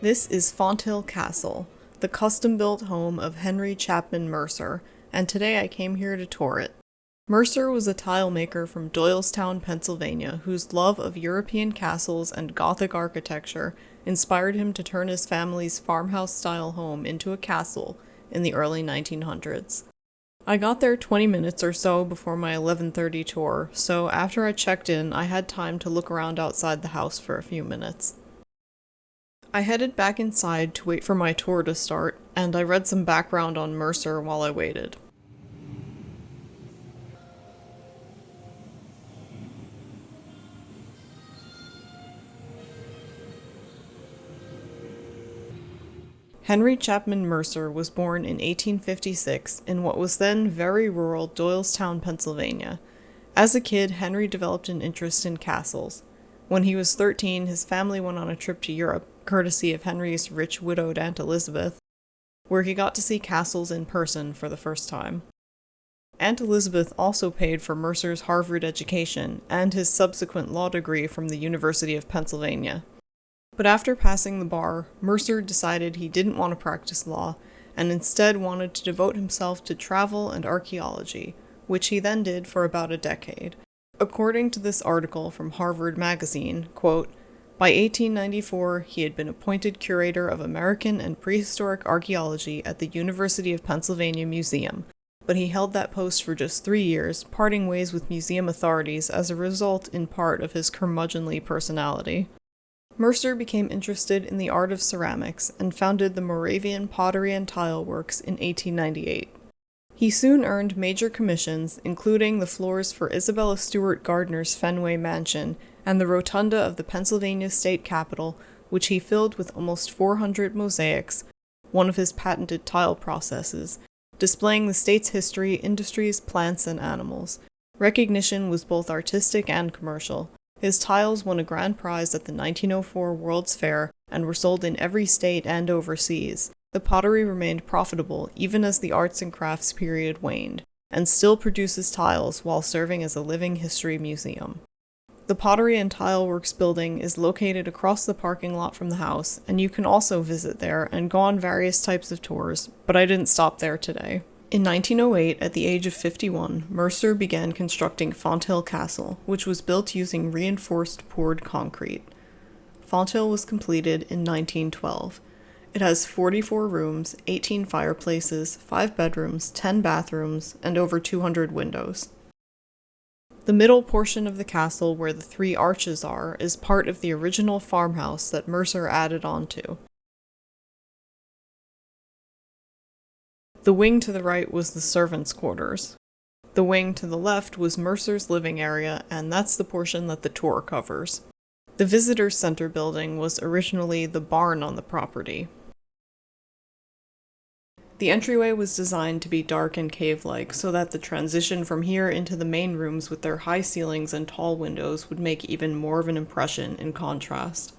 This is Fonthill Castle, the custom-built home of Henry Chapman Mercer, and today I came here to tour it. Mercer was a tile maker from Doylestown, Pennsylvania, whose love of European castles and Gothic architecture inspired him to turn his family's farmhouse-style home into a castle in the early 1900s. I got there 20 minutes or so before my 11:30 tour, so after I checked in, I had time to look around outside the house for a few minutes. I headed back inside to wait for my tour to start, and I read some background on Mercer while I waited. Henry Chapman Mercer was born in 1856 in what was then very rural Doylestown, Pennsylvania. As a kid, Henry developed an interest in castles. When he was 13, his family went on a trip to Europe, courtesy of Henry's rich widowed Aunt Elizabeth, where he got to see castles in person for the first time. Aunt Elizabeth also paid for Mercer's Harvard education and his subsequent law degree from the University of Pennsylvania. But after passing the bar, Mercer decided he didn't want to practice law and instead wanted to devote himself to travel and archaeology, which he then did for about a decade. According to this article from Harvard Magazine, quote, by 1894, he had been appointed curator of American and prehistoric archaeology at the University of Pennsylvania Museum, but he held that post for just 3 years, parting ways with museum authorities as a result in part of his curmudgeonly personality. Mercer became interested in the art of ceramics and founded the Moravian Pottery and Tile Works in 1898. He soon earned major commissions, including the floors for Isabella Stewart Gardner's Fenway Mansion and the rotunda of the Pennsylvania State Capitol, which he filled with almost 400 mosaics, one of his patented tile processes, displaying the state's history, industries, plants, and animals. Recognition was both artistic and commercial. His tiles won a grand prize at the 1904 World's Fair and were sold in every state and overseas. The pottery remained profitable even as the arts and crafts period waned, and still produces tiles while serving as a living history museum. The Pottery and Tile Works building is located across the parking lot from the house, and you can also visit there and go on various types of tours, but I didn't stop there today. In 1908, at the age of 51, Mercer began constructing Fonthill Castle, which was built using reinforced poured concrete. Fonthill was completed in 1912. It has 44 rooms, 18 fireplaces, 5 bedrooms, 10 bathrooms, and over 200 windows. The middle portion of the castle, where the 3 arches are, is part of the original farmhouse that Mercer added onto. The wing to the right was the servants' quarters. The wing to the left was Mercer's living area, and that's the portion that the tour covers. The Visitor Center building was originally the barn on the property. The entryway was designed to be dark and cave-like so that the transition from here into the main rooms with their high ceilings and tall windows would make even more of an impression in contrast.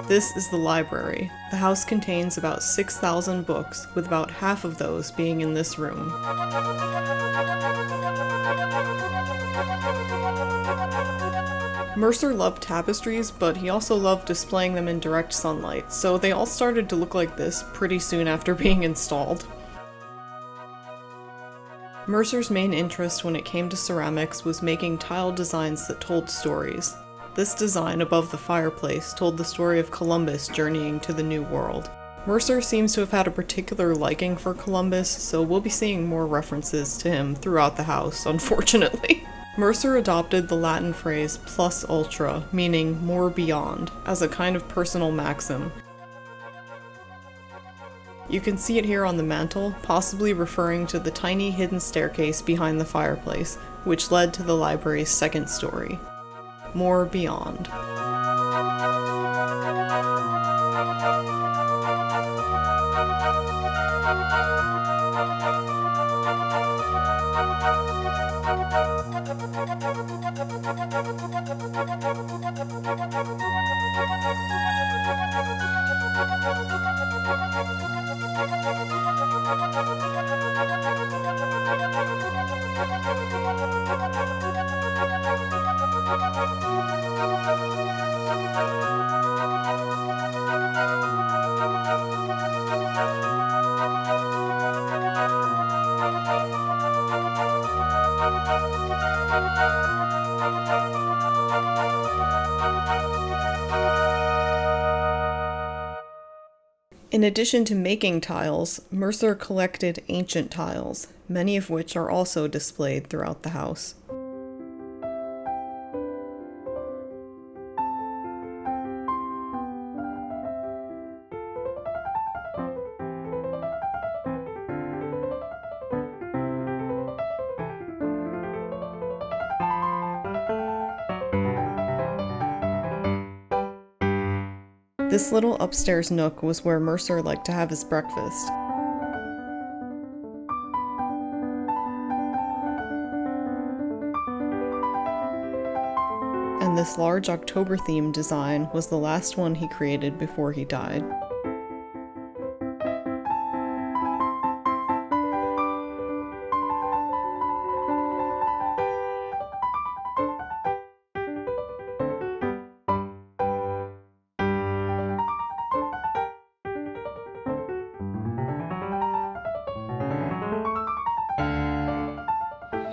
This is the library. The house contains about 6,000 books, with about half of those being in this room. Mercer loved tapestries, but he also loved displaying them in direct sunlight, so they all started to look like this pretty soon after being installed. Mercer's main interest when it came to ceramics was making tile designs that told stories. This design above the fireplace told the story of Columbus journeying to the New World. Mercer seems to have had a particular liking for Columbus, so we'll be seeing more references to him throughout the house, unfortunately. Mercer adopted the Latin phrase plus ultra, meaning more beyond, as a kind of personal maxim. You can see it here on the mantel, possibly referring to the tiny hidden staircase behind the fireplace, which led to the library's second story. More beyond. In addition to making tiles, Mercer collected ancient tiles, many of which are also displayed throughout the house. This little upstairs nook was where Mercer liked to have his breakfast. And this large October-themed design was the last one he created before he died.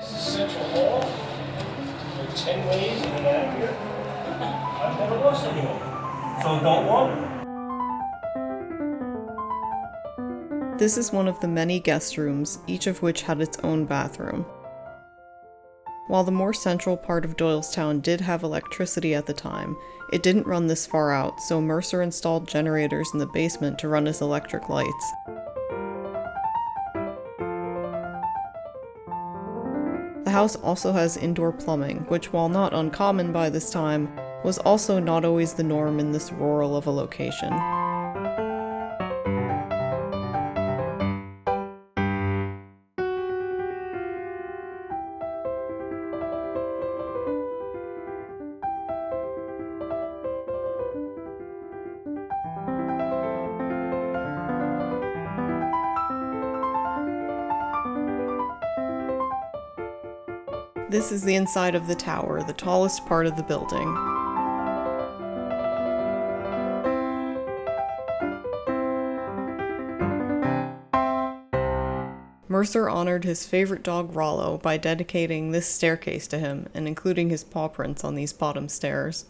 This is Central Hall. There are 10 ways in and out of here. I've never lost anyone. So don't wander. This is one of the many guest rooms, each of which had its own bathroom. While the more central part of Doylestown did have electricity at the time, it didn't run this far out, so Mercer installed generators in the basement to run his electric lights. The house also has indoor plumbing, which, while not uncommon by this time, was also not always the norm in this rural of a location. This is the inside of the tower, the tallest part of the building. Mercer honored his favorite dog Rollo by dedicating this staircase to him and including his paw prints on these bottom stairs.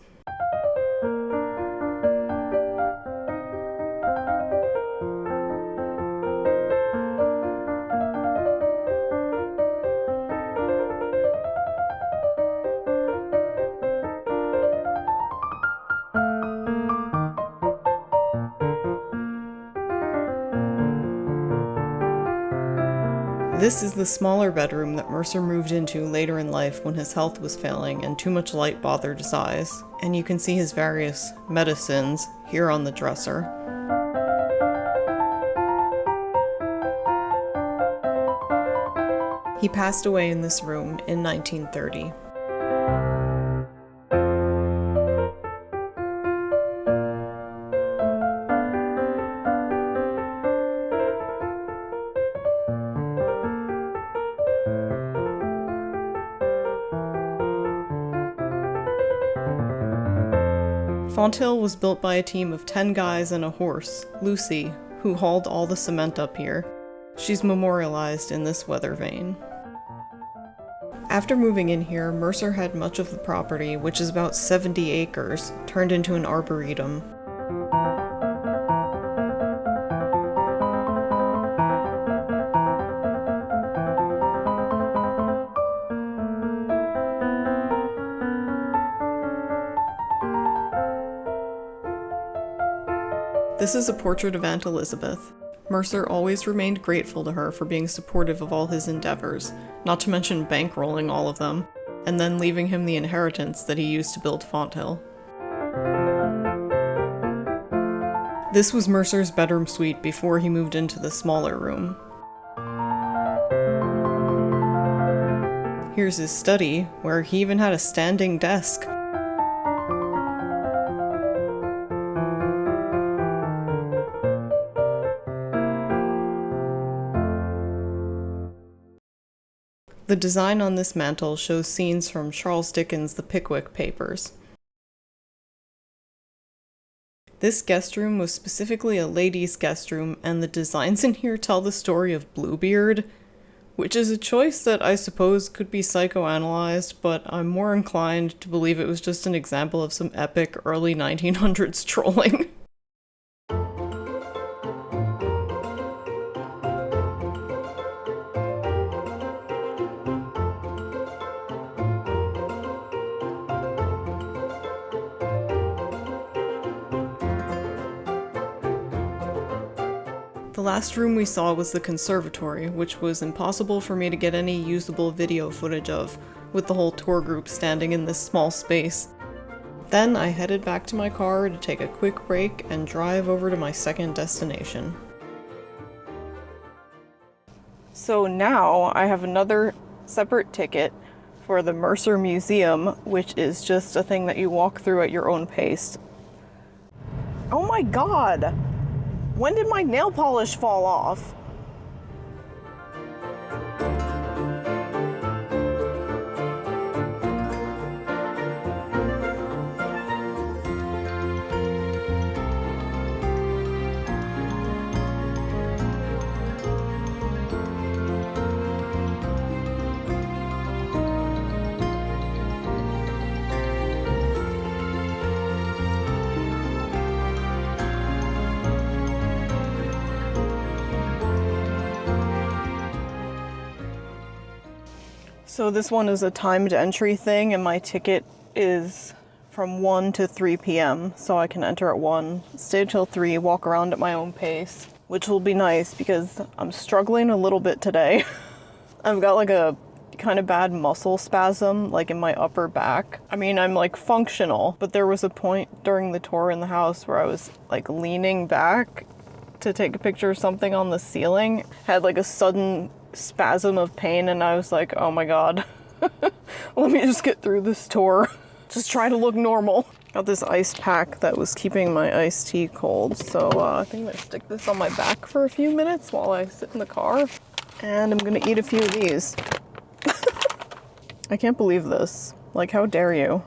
This is the smaller bedroom that Mercer moved into later in life when his health was failing and too much light bothered his eyes, and you can see his various medicines here on the dresser. He passed away in this room in 1930. Fonthill was built by a team of 10 guys and a horse, Lucy, who hauled all the cement up here. She's memorialized in this weather vane. After moving in here, Mercer had much of the property, which is about 70 acres, turned into an arboretum. This is a portrait of Aunt Elizabeth. Mercer always remained grateful to her for being supportive of all his endeavors, not to mention bankrolling all of them, and then leaving him the inheritance that he used to build Fonthill. This was Mercer's bedroom suite before he moved into the smaller room. Here's his study, where he even had a standing desk. The design on this mantel shows scenes from Charles Dickens' The Pickwick Papers. This guest room was specifically a ladies' guest room, and the designs in here tell the story of Bluebeard, which is a choice that I suppose could be psychoanalyzed, but I'm more inclined to believe it was just an example of some epic early 1900s trolling. The last room we saw was the conservatory, which was impossible for me to get any usable video footage of, with the whole tour group standing in this small space. Then I headed back to my car to take a quick break and drive over to my second destination. So now I have another separate ticket for the Mercer Museum, which is just a thing that you walk through at your own pace. Oh my god! When did my nail polish fall off? So this one is a timed entry thing, and my ticket is from 1 to 3 p.m. So I can enter at 1, stay till 3, walk around at my own pace, which will be nice because I'm struggling a little bit today. I've got like a kind of bad muscle spasm, like in my upper back. I mean, I'm like functional, but there was a point during the tour in the house where I was like leaning back to take a picture of something on the ceiling, had like a sudden spasm of pain, and I was like, oh my god, let me just get through this tour. Just try to look normal. Got this ice pack that was keeping my iced tea cold, so I think I'm gonna stick this on my back for a few minutes while I sit in the car, and I'm gonna eat a few of these. I can't believe this. Like, how dare you?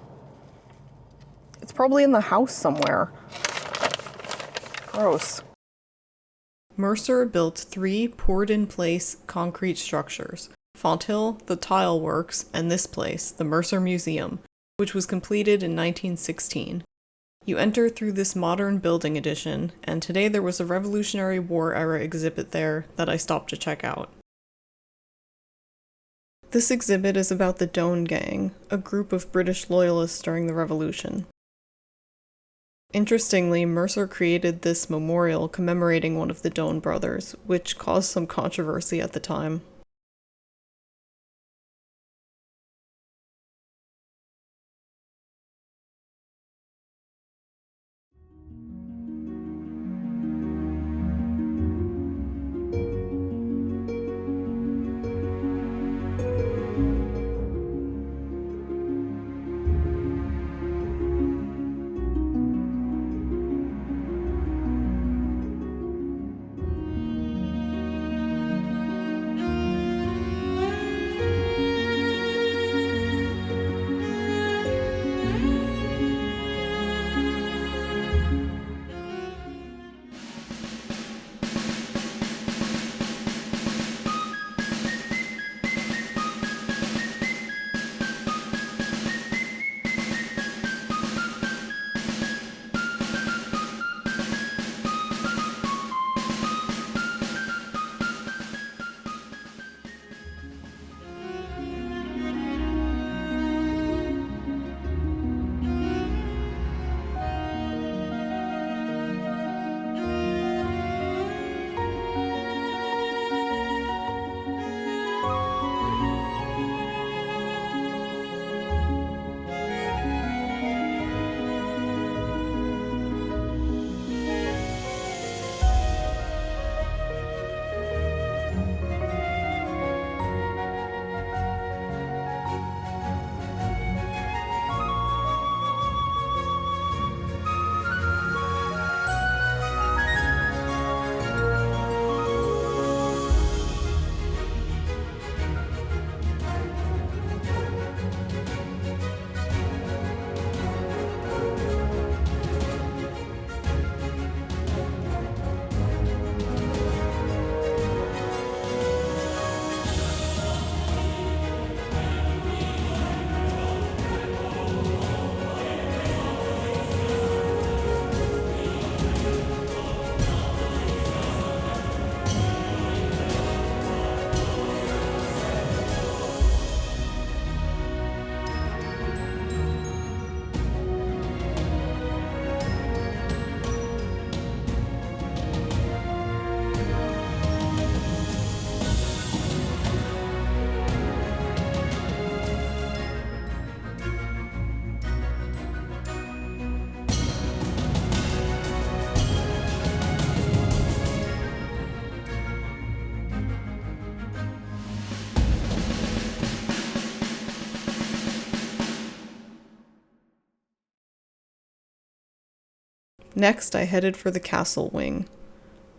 It's probably in the house somewhere. Gross. Mercer built 3 poured-in-place concrete structures: Fonthill, the Tile Works, and this place, the Mercer Museum, which was completed in 1916. You enter through this modern building addition, and today there was a Revolutionary War-era exhibit there that I stopped to check out. This exhibit is about the Doane Gang, a group of British loyalists during the Revolution. Interestingly, Mercer created this memorial commemorating one of the Doane brothers, which caused some controversy at the time. Next, I headed for the castle wing.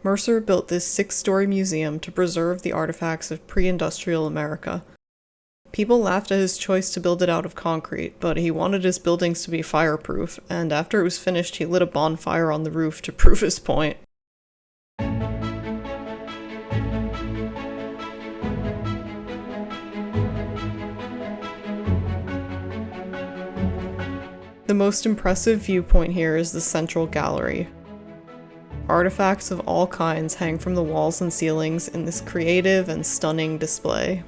Mercer built this 6-story museum to preserve the artifacts of pre-industrial America. People laughed at his choice to build it out of concrete, but he wanted his buildings to be fireproof, and after it was finished, he lit a bonfire on the roof to prove his point. The most impressive viewpoint here is the central gallery. Artifacts of all kinds hang from the walls and ceilings in this creative and stunning display.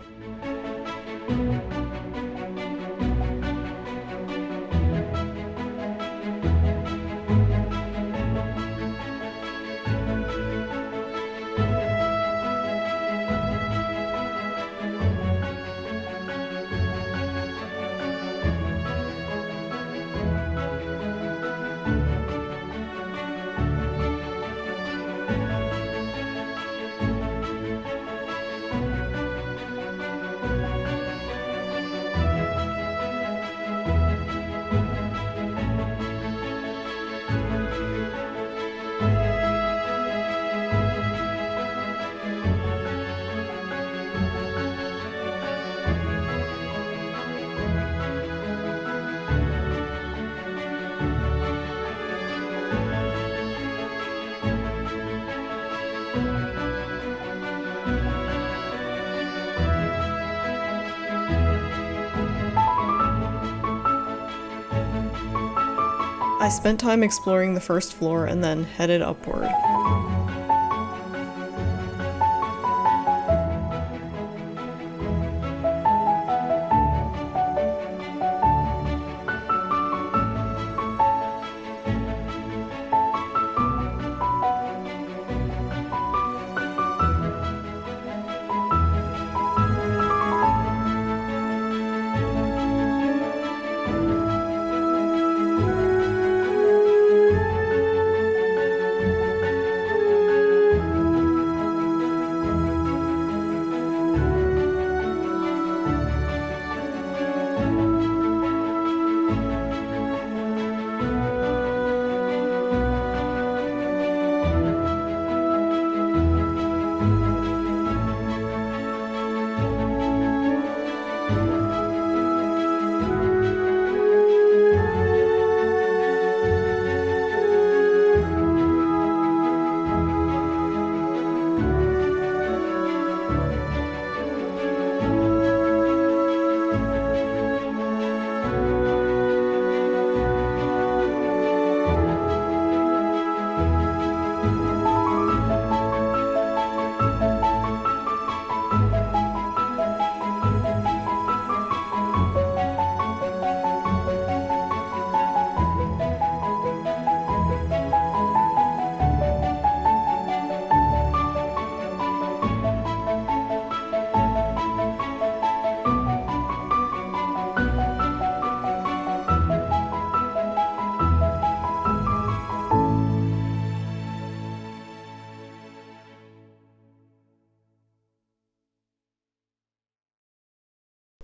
I spent time exploring the first floor and then headed upward.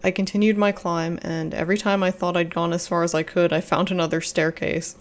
I continued my climb, and every time I thought I'd gone as far as I could, I found another staircase.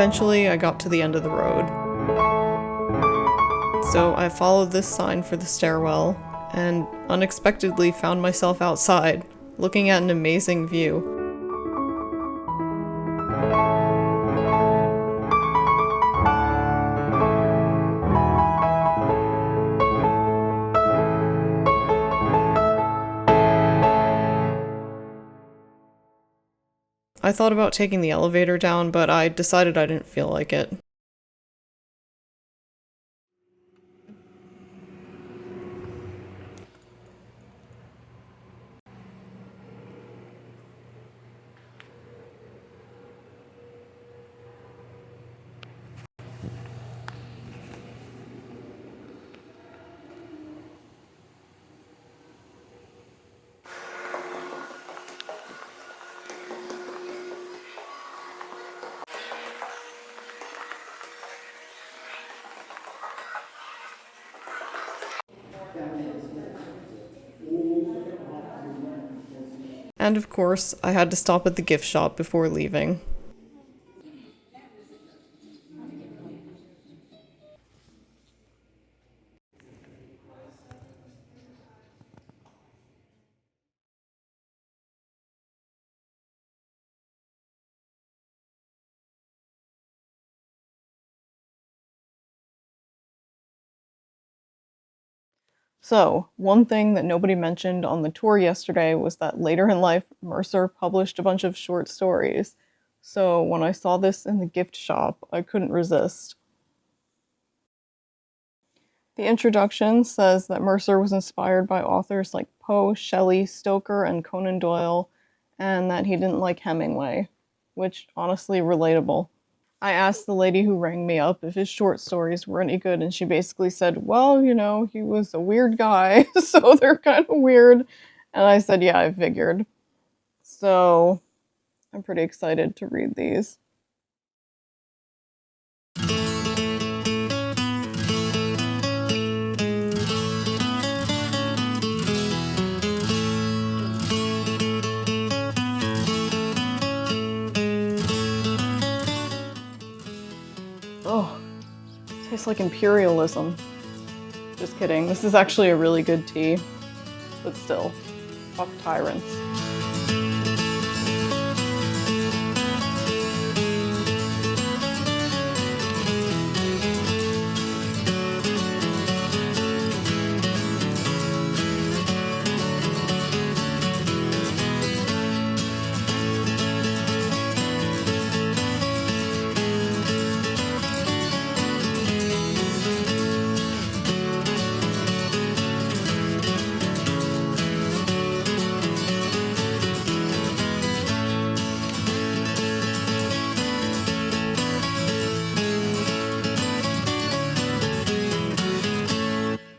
Eventually, I got to the end of the road. So I followed this sign for the stairwell, and unexpectedly found myself outside, looking at an amazing view. I thought about taking the elevator down, but I decided I didn't feel like it. And of course, I had to stop at the gift shop before leaving. So, one thing that nobody mentioned on the tour yesterday was that later in life, Mercer published a bunch of short stories. So, when I saw this in the gift shop, I couldn't resist. The introduction says that Mercer was inspired by authors like Poe, Shelley, Stoker, and Conan Doyle, and that he didn't like Hemingway, which honestly relatable. I asked the lady who rang me up if his short stories were any good, and she basically said, well, he was a weird guy, so they're kind of weird. And I said, yeah, I figured. So I'm pretty excited to read these. Oh, tastes like imperialism. Just kidding. This is actually a really good tea. But still, fuck tyrants.